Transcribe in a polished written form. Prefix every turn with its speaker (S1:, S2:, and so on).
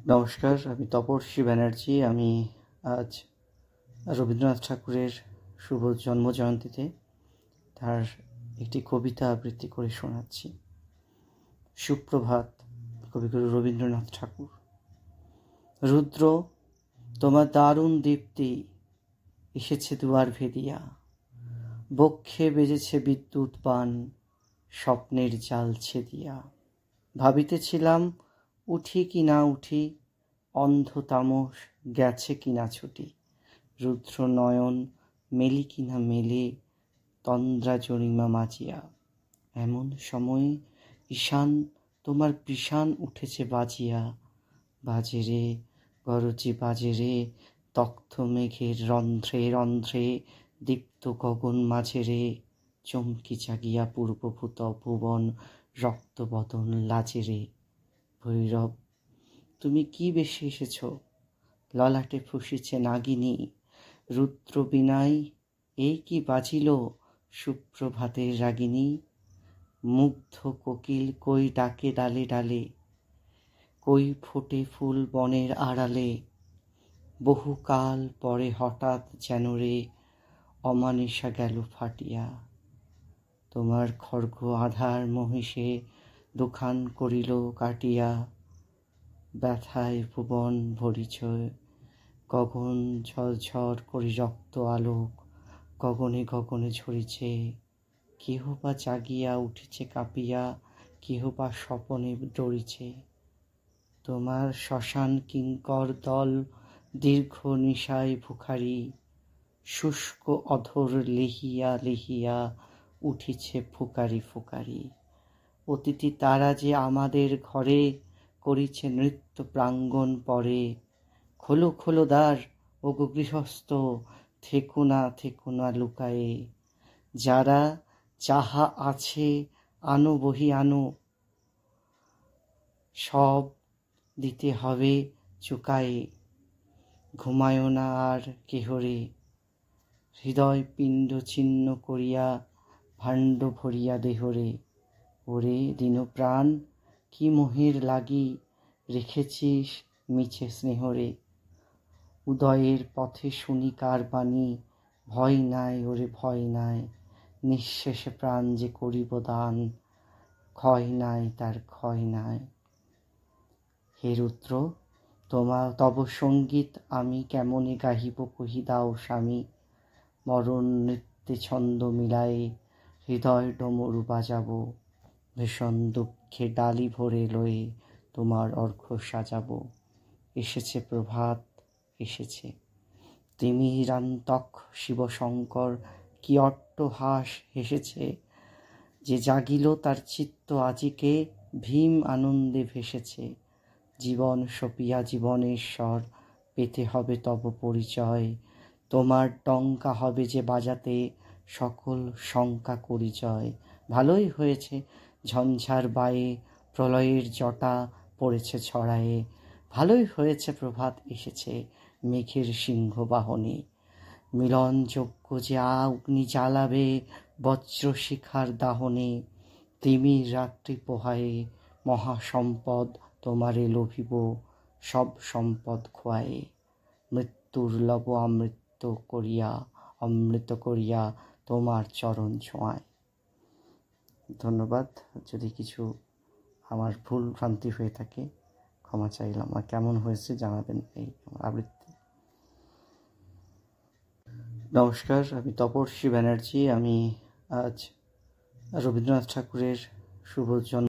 S1: নমস্কার, আমি তপস্বী ব্যানার্জি। আমি আজ রবীন্দ্রনাথ ঠাকুরের শুভ জন্মজয়ন্তীতে তার একটি কবিতা আবৃত্তি করে শোনাচ্ছি। সুপ্রভাত, কবিগুরু রবীন্দ্রনাথ ঠাকুর। রুদ্র, তোমার দারুণ দীপ্তি এসেছে দুয়ার ভেদিয়া, বক্ষে বেজেছে বিদ্যুৎ বাণ, স্বপ্নের জাল ছেদিয়া। ভাবিতেছিলাম উঠি কি না উঠি, অন্ধ তামস গেছে কিনা ছুটি, রুদ্র নয়ন মেলি কিনা মেলে, তন্দ্রা জরিমা মাজিয়া। এমন সময়ে ঈশান তোমার কৃষাণ উঠেছে বাজিয়া, বাজে রে গরজি বাজে রে, তক্ত মেঘের রন্ধ্রে রন্ধ্রে, দীপ্ত গগন মাঝে রে, চমকি জাগিয়া পূর্বভূত ভুবন, রক্তবদন লাজে রে। ভৈরব, তুমি কি বেশি এসেছ, ললাটে ফুসিছে নাগিনী, রুদ্র বিনাই এই কি বাজিল, সুপ্রভাতের রাগিনী। মুগ্ধ কোকিল কই ডাকে ডালে ডালে, কই ফোটে ফুল বনের আড়ালে, বহুকাল পরে হঠাৎ যেন রে, অমানিসা গেল ফাটিয়া। তোমার খর্গ আধার মহিষে দুখান করিল কাটিয়া, ব্যথায় ভুবন ভরিছ, গগন ঝরঝর করি রক্ত আলোক, গগনে গগনে ঝরিছে। কেহ বা জাগিয়া উঠিছে কাঁপিয়া, কেহ বা স্বপনে ডরিছে। তোমার শ্মশান কিঙ্কর দল দীর্ঘ নিশায় ভুখারি, শুষ্ক অধর লেহিয়া লেহিয়া উঠিছে ফুকারি ফুকারি। অতিথি তারা যে আমাদের ঘরে, করিছে নৃত্য প্রাঙ্গণ পরে। খোলো খোলো দ্বার ওগো গৃহস্থ, থেকো না লুকায়ে। যারা যাহা আছে আনো বহি আনো, সব দিতে হবে চুকায়ে। ঘুমায় না আর কেহরে, হৃদয় পিণ্ড ছিন্ন করিয়া, ভাণ্ড ভরিয়া দেহরে। ওরে দীনপ্রাণ, কি মোহের লাগি রেখেছিস মিছে স্নেহরে। উদয়ের পথে শুনি কার বাণী, ভয় নাই ওরে ভয় নাই, নিঃশেষে প্রাণ যে করিব দান, ক্ষয় নাই তার ক্ষয় নাই। হে রুদ্র, তব সঙ্গীত আমি কেমনে গাহিব কহি দাও স্বামী। মরণ নৃত্যে ছন্দ মিলায়ে, হৃদয় ডমরু বাজাবো, ভীষণ দুঃখে ডালি ভরে লয়ে, তোমার অর্ঘ্য সাজাবো। এসেছে প্রভাত এসেছে, তিমিরান্তক শিবশঙ্কর কি অট্টহাস হেসেছে। যে জাগিল তার চিত্ত আজিকে, ভীম আনন্দে ভেসেছে। জীবন সপিয়া জীবনেশ্বর, পেতে হবে তব পরিচয়। তোমার ডঙ্কা হবে যে বাজাতে, সকল শঙ্কা করি জয়। ভালোই হয়েছে ঝঞ্ঝার বায়ে, প্রলয়ের জটা পড়েছে ছড়ায়ে। ভালোই হয়েছে প্রভাত এসেছে, মেঘের সিংহ বাহনে। মিলনযোগ্য যে অগ্নি জ্বালাবে, বজ্রশিখার দাহনে। তিমির রাত্রি পোহায়ে, মহাসম্পদ তোমারে লোভিব, সব সম্পদ খোয়ায়ে। মৃত্যুর লব অমৃত করিয়া তোমার চরণ ছোঁয়ায়। ধন্যবাদ। যদি কিছু আমার ভুল ভ্রান্তি হয়ে থাকে ক্ষমা চাইলাম। আর কেমন হয়েছে জানাবেন এই আমার আবৃত্তি। নমস্কার, আমি তপস্বী ব্যানার্জি। আমি আজ রবীন্দ্রনাথ ঠাকুরের শুভ জন্ম